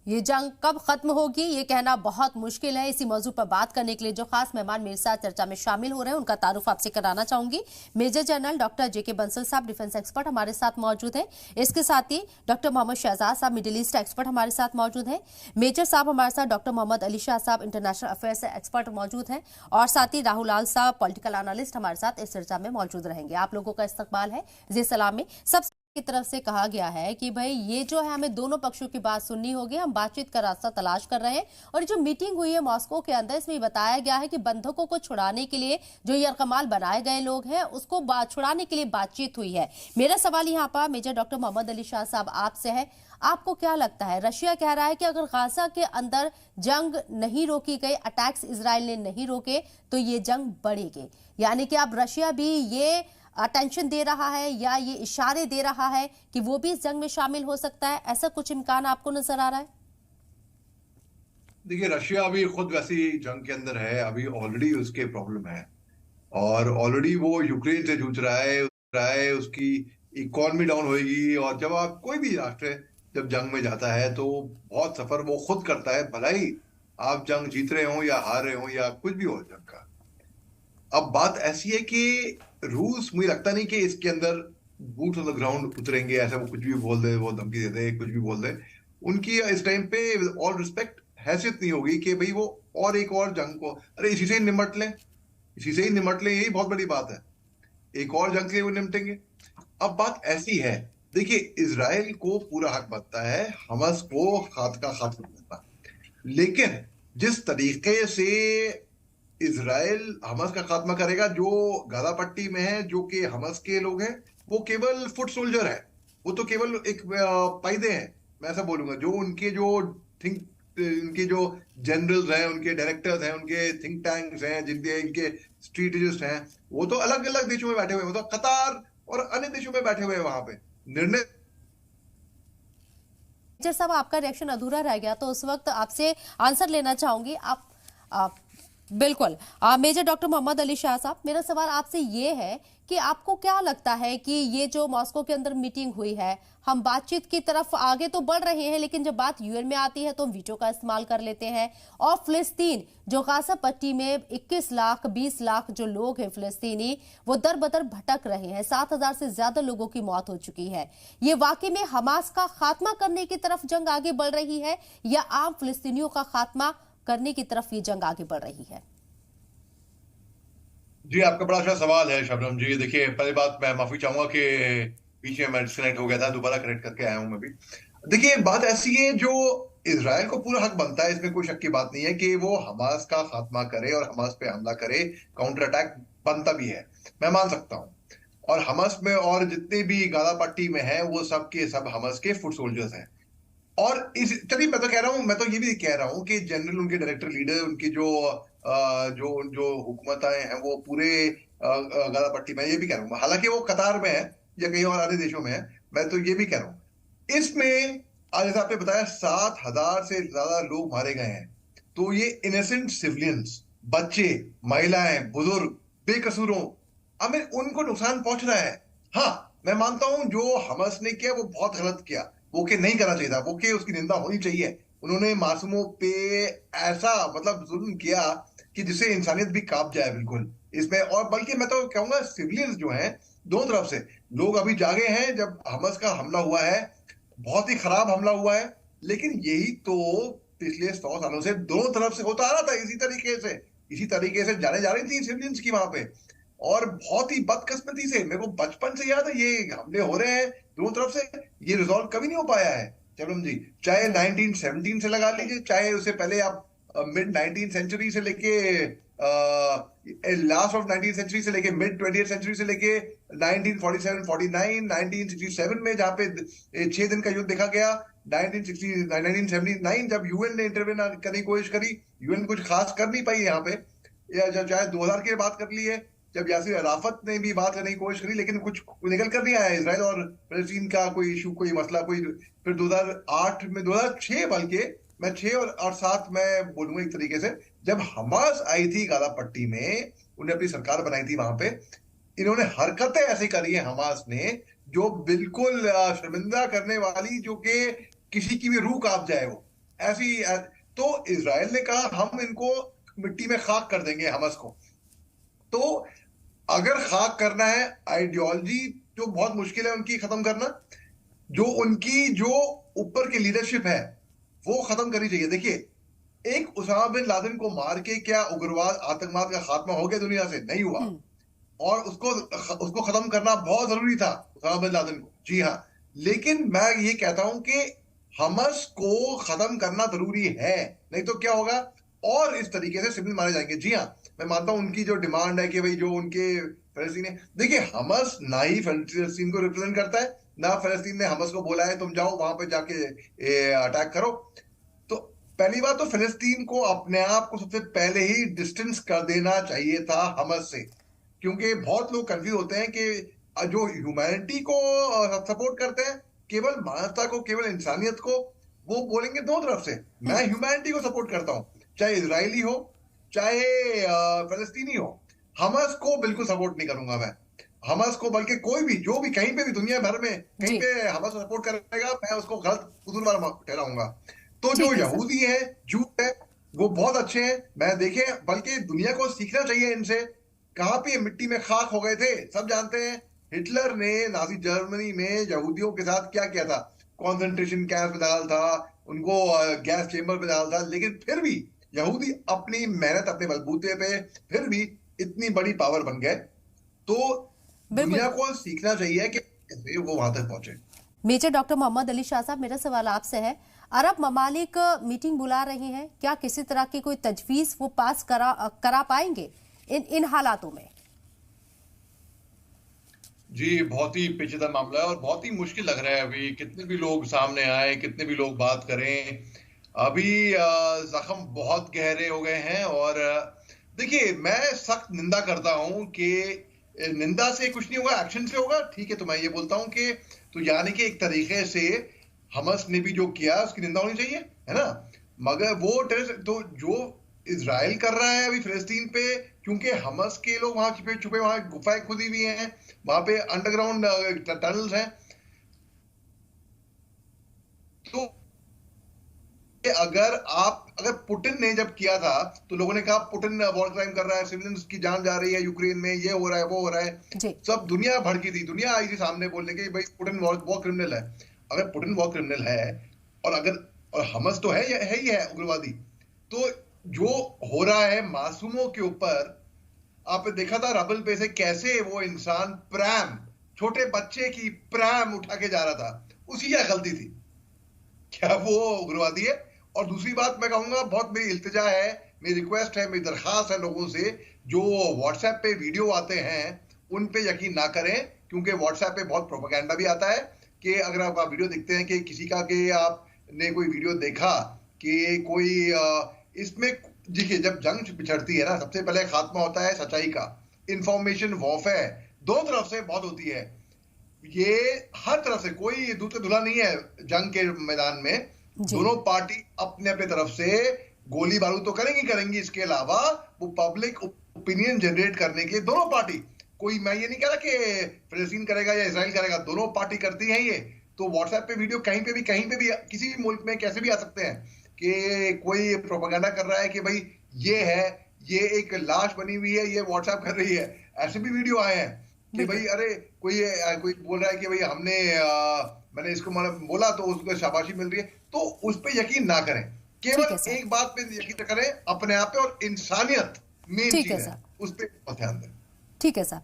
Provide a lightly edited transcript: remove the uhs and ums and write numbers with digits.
ये जंग कब खत्म होगी ये कहना बहुत मुश्किल है। इसी मौजू पर बात करने के लिए जो खास मेहमान मेरे साथ चर्चा में शामिल हो रहे हैं उनका तारुफ आपसे कराना चाहूंगी। मेजर जनरल डॉक्टर जेके बंसल साहब डिफेंस एक्सपर्ट हमारे साथ मौजूद हैं। इसके साथ ही डॉक्टर मोहम्मद शहजाद साहब मिडिल ईस्ट एक्सपर्ट हमारे साथ मौजूद हैं। मेजर साहब हमारे साथ डॉक्टर मोहम्मद अली शाह साहब इंटरनेशनल अफेयर्स एक्सपर्ट मौजूद हैं और साथ ही राहुल लाल साहब पॉलिटिकल एनालिस्ट हमारे साथ इस चर्चा में मौजूद रहेंगे। आप लोगों का इस्तकबाल है जी सलाम में। सबसे की तरफ से कहा गया है कि भाई ये जो है हमें दोनों पक्षों की बात सुननी होगी, हम बातचीत का रास्ता तलाश कर रहे हैं। और जो मीटिंग हुई है मॉस्को के अंदर इसमें बताया गया है कि बंधकों को छुड़ाने के लिए जो यरकमाल बनाए गए लोग हैं उसको छुड़ाने के लिए बातचीत हुई है। मेरा सवाल यहाँ पर मेजर डॉक्टर मोहम्मद अली शाह साहब आपसे है, आपको क्या लगता है? रशिया कह रहा है कि अगर गाजा के अंदर जंग नहीं रोकी गई, अटैक्स इजराइल ने नहीं रोके तो ये जंग बढ़ेगी, यानी कि अब रशिया भी ये अटेंशन दे रहा है या ये इशारे दे रहा है कि वो भी इस जंग में शामिल हो सकता है? ऐसा कुछ इम्कान आपको नजर आ रहा है? देखिए, रशिया अभी खुद वैसी जंग के अंदर है। अभी ऑलरेडी उसके प्रॉब्लम है और ऑलरेडी वो यूक्रेन से जूझ रहा है। उसकी इकोनॉमी डाउन होगी। और जब आप कोई भी राष्ट्र जब जंग में जाता है तो बहुत सफर वो खुद करता है, भला ही आप जंग जीत रहे हो या हार रहे हो या कुछ भी हो जंग का। अब बात ऐसी है कि रूस, मुझे लगता नहीं कि इसके अंदर बूट ऑन द ग्राउंड उतरेंगे। ऐसा वो कुछ भी बोल दे, वो धमकी दे दे, कुछ भी बोल दे, उनकी इस टाइम पे ऑल रिस्पेक्ट हैसियत नहीं होगी कि भाई वो और एक और जंग को, अरे इसी से ही निमट लें, इसी से ही निमट लें, यही बहुत बड़ी बात है। एक और जंग से वो निपटेंगे। अब बात ऐसी है, देखिए, इजराइल को पूरा हक बनता है हमास को खात का खात्मा करना, लेकिन जिस तरीके से इजराइल हमास का खात्मा करेगा, जो गाजा पट्टी में है, जो कि हमास के लोग हैं, वो केवल फुट सोल्जर है। वो तो केवल एक पायदे हैं, मैं ऐसा बोलूंगा। जो उनके जो थिंक उनके जो जनरल्स हैं, उनके डायरेक्टर्स हैं, उनके थिंक टैंक्स हैं, जिनके इनके स्ट्रेटेजिस्ट हैं, वो तो अलग अलग देशों में बैठे हुए हैं। वो तो कतार और अन्य देशों में बैठे हुए हैं वहां पे निर्णय। मेजर साहब आपका रिएक्शन अधूरा रह गया तो उस वक्त आपसे आंसर लेना चाहूंगी। आप बिल्कुल। मेजर डॉक्टर मोहम्मद अली शाह साहब, मेरा सवाल आपसे ये है कि आपको क्या लगता है कि ये जो मॉस्को के अंदर मीटिंग हुई है, हम बातचीत की तरफ आगे तो बढ़ रहे हैं लेकिन जब बात यूएन में आती है तो हम वीटो का इस्तेमाल कर लेते हैं। और फिलिस्तीन जो गाजा पट्टी में 21 लाख 20 लाख जो लोग हैं फिलिस्तीनी, वो दर बदर भटक रहे हैं। 7,000 से ज्यादा लोगों की मौत हो चुकी है। ये वाकई में हमास का खात्मा करने की तरफ जंग आगे बढ़ रही है या आम फिलिस्तीनियों का खात्मा करने की तरफ ये जंग आगे बढ़ रही है? जी, आपका बड़ा अच्छा सवाल है शबनम जी। देखिए, पहली बात, मैं माफी चाहूंगा कि बीच में मैं डिस्कनेक्ट हो गया था, दोबारा कनेक्ट करके आया हूं मैं भी। देखिए, बात ऐसी है, जो इसराइल को पूरा हक बनता है, इसमें कोई शक की बात नहीं है कि वो हमास का खात्मा करे और हमास पे हमला करे, काउंटर अटैक बनता भी है, मैं मान सकता हूँ। और हमास में और जितने भी गाजा पट्टी में है वो सब के सब हमास के फुट सोल्जर्स हैं। और इस, चलिए, मैं तो कह रहा हूँ, मैं तो ये भी कह रहा हूँ कि जनरल, उनके डायरेक्टर लीडर, उनकी जो जो जो हुकूमतें हैं वो पूरे गाजा पट्टी में, ये भी कह रहा हूँ, हालांकि वो कतार में है या कहीं और अन्य देशों में है, मैं तो ये भी कह रहा हूँ इसमें, आज जैसे आपने बताया, 7,000 से ज्यादा लोग मारे गए हैं। तो ये इनोसेंट सिविलियंस, बच्चे, महिलाएं, बुजुर्ग, बेकसूरों, हमें उनको नुकसान पहुंच रहा है। हाँ, मैं मानता हूं जो हमास ने किया वो बहुत गलत किया, वो के नहीं करना चाहिए था, वो के उसकी निंदा होनी चाहिए। उन्होंने मासूमों पे ऐसा मतलब जुल्म किया कि जिससे इंसानियत भी कांप जाए बिल्कुल इसमें। और बल्कि मैं तो कहूंगा सिविलियंस जो हैं, दोनों तरफ से लोग अभी जागे हैं। जब हमास का हमला हुआ है, बहुत ही खराब हमला हुआ है, लेकिन यही तो पिछले 100 सालों से दोनों तरफ से होता आ रहा था। इसी तरीके से जाने जा रही थी सिविलियंस की वहां पे। और बहुत ही बदकिस्मती से, मेरे को बचपन से याद है, ये हमले हो रहे हैं दोनों तरफ से, ये रिजॉल्व कभी नहीं हो पाया है चरम जी। चाहे 1917 से लगा लीजिए, चाहे उससे पहले आप मिड 19 सेंचुरी से लेके लास्ट ऑफ 19 सेंचुरी से लेके मिड 20th सेंचुरी से लेके 1947 49 1967 में, जहां पे 6 दिन का युद्ध देखा गया, 1979 जब यूएन ने इंटरवेन करने की कोशिश करी, यूएन कुछ खास कर नहीं पाई यहाँ पे, या चाहे 2000 की बात कर ली है, जब यासिर अराफत ने भी बात करने की कोशिश करी, लेकिन कुछ निकल कर नहीं आया इसराइल और फलस्तीन का कोई इशू, कोई मसला, कोई। फिर 2008 में, 2006 बल्कि, मैं 6 और 7 में बोलूंगा एक तरीके से, जब हमास आई थी गाजा पट्टी में, उन्हें अपनी सरकार बनाई थी वहां पे, इन्होंने हरकतें ऐसी करी है हमास ने जो बिल्कुल शर्मिंदा करने वाली, जो कि किसी की भी रूह कांप जाए वो। तो इजराइल ने कहा हम इनको मिट्टी में खाक कर देंगे हमास को। तो अगर खाक करना है, आइडियोलॉजी जो बहुत मुश्किल है उनकी खत्म करना, जो उनकी जो ऊपर की लीडरशिप है वो खत्म करनी चाहिए। देखिए, एक उसामा बिन लादेन को मार के क्या उग्रवाद आतंकवाद का खात्मा हो गया दुनिया से? नहीं हुआ। हम्म। और उसको खत्म करना बहुत जरूरी था, उसामा बिन लादेन को, जी हाँ। लेकिन मैं ये कहता हूं कि हमास को खत्म करना जरूरी है, नहीं तो क्या होगा, और इस तरीके से सिविल मारे जाएंगे। जी हाँ, मैं मानता हूं उनकी जो डिमांड है कि भाई जो उनके फलस्तीन है, देखिए हमास ना ही फलस्तीन को रिप्रेजेंट करता है, ना फलस्तीन ने हमास को बोला है तुम जाओ वहां पे जाके अटैक करो। तो पहली बात तो फिलिस्तीन को अपने आप को सबसे पहले ही डिस्टेंस कर देना चाहिए था हमास से, क्योंकि बहुत लोग कंफ्यूज होते हैं कि जो ह्यूमैनिटी को सपोर्ट करते हैं, केवल मानवता को, केवल इंसानियत को, वो बोलेंगे दो तरफ से। मैं ह्यूमैनिटी को सपोर्ट करता हूं, चाहे इजरायली हो चाहे फलस्तीनी हो। हमास को बिल्कुल सपोर्ट नहीं करूंगा मैं, हमास को, बल्कि कोई भी जो भी कहीं पे भी दुनिया भर में कहीं जी। पे हमास को सपोर्ट करेगा मैं उसको गलत कसूरवार ठहराऊंगा। तो जो ठीक है सर। यहूदी है, जू है, वो बहुत अच्छे हैं, मैं देखे, बल्कि दुनिया को सीखना चाहिए इनसे। कहां पे मिट्टी में खाक हो गए थे सब जानते हैं। हिटलर ने नाजी जर्मनी में यहूदियों के साथ क्या किया था, कॉन्सेंट्रेशन कैंप में डाला था उनको, गैस चेंबर में डाला था, लेकिन फिर भी यहूदी अपनी मेहनत, अपने बलबूते पे फिर भी इतनी बड़ी पावर बन गए। तो बिल्कुल। दुनिया को सीखना चाहिए कि कैसे वो वहां तक पहुंचे। मेजर डॉक्टर मोहम्मद अली शाह साहब, मेरा सवाल आपसे है, अरब ममालिक मीटिंग बुला रहे हैं, क्या किसी तरह की कोई तजवीज वो पास करा पाएंगे इन हालातों में? जी, बहुत ही पेचीदा मामला है और बहुत ही मुश्किल लग रहा है। अभी कितने भी लोग सामने आए, कितने भी लोग बात करें, अभी जख्म बहुत गहरे हो गए हैं। और देखिए, मैं सख्त निंदा करता हूं कि निंदा से कुछ नहीं होगा, एक्शन से होगा। ठीक है, तो मैं ये बोलता हूं कि तो यानी कि एक तरीके से हमास ने भी जो किया उसकी निंदा होनी चाहिए, है ना? मगर वो तो जो इजराइल कर रहा है अभी फिलिस्तीन पे, क्योंकि हमास के लोग वहां छुपे छुपे वहां गुफाएं खुदी हुई हैं, वहां पे अंडरग्राउंड टनल्स हैं। तो अगर पुतिन ने जब किया था तो लोगों ने कहा पुतिन वॉर क्राइम कर रहा है, सिविलियंस की जान जा रही है यूक्रेन में, ये हो रहा है, वो हो रहा है। जी। सब दुनिया भड़की थी, दुनिया आई थी सामने बोलने के भाई पुतिन वॉर क्रिमिनल है। अगर पुतिन वॉर क्रिमिनल है और हमास तो है ही है उग्रवादी, तो जो हो रहा है मासूमों के ऊपर, आपने देखा था रबल पे से कैसे वो इंसान प्रैम, छोटे बच्चे की प्रैम उठा के जा रहा था, उसी की गलती थी, क्या वो उग्रवादी है? और दूसरी बात मैं कहूंगा, बहुत मेरी इल्तिजा है, मेरी रिक्वेस्ट है, मेरी दरखास्त है लोगों से, जो व्हाट्सएप पे वीडियो आते हैं उन पे यकीन ना करें, क्योंकि व्हाट्सएप पे बहुत प्रोपेगेंडा भी आता है कि अगर आप वीडियो देखते हैं कि किसी का, कि आपने कोई वीडियो देखा कि कोई इसमें, देखिए जब जंग बिछड़ती है ना, सबसे पहले खात्मा होता है सच्चाई का। इंफॉर्मेशन वॉरफेयर दो तरफ से बहुत होती है, ये हर तरफ से, कोई दूसरा धुला नहीं है जंग के मैदान में। दोनों पार्टी अपने अपने तरफ से गोली बारूद तो करेंगी, इसके अलावा वो पब्लिक ओपिनियन जनरेट करने के दोनों पार्टी, कोई, मैं ये नहीं कह रहा कि फिलिस्तीन करेगा या इजराइल करेगा, दोनों पार्टी करती है ये। तो व्हाट्सएप पे वीडियो कहीं पे भी किसी भी मुल्क में कैसे भी आ सकते हैं कि कोई प्रोपेगेंडा कर रहा है कि भाई ये है, ये एक लाश बनी हुई है, ये व्हाट्सएप कर रही है, ऐसे भी वीडियो आए हैं कि भाई अरे कोई बोल रहा है कि भाई मैंने इसको बोला तो उसको शाबाशी मिल रही है। तो उस पर यकीन ना करें, केवल एक बात पे यकीन करें, अपने आप पे, और इंसानियत मेन चीज है, उस पर ध्यान दें। ठीक है सर।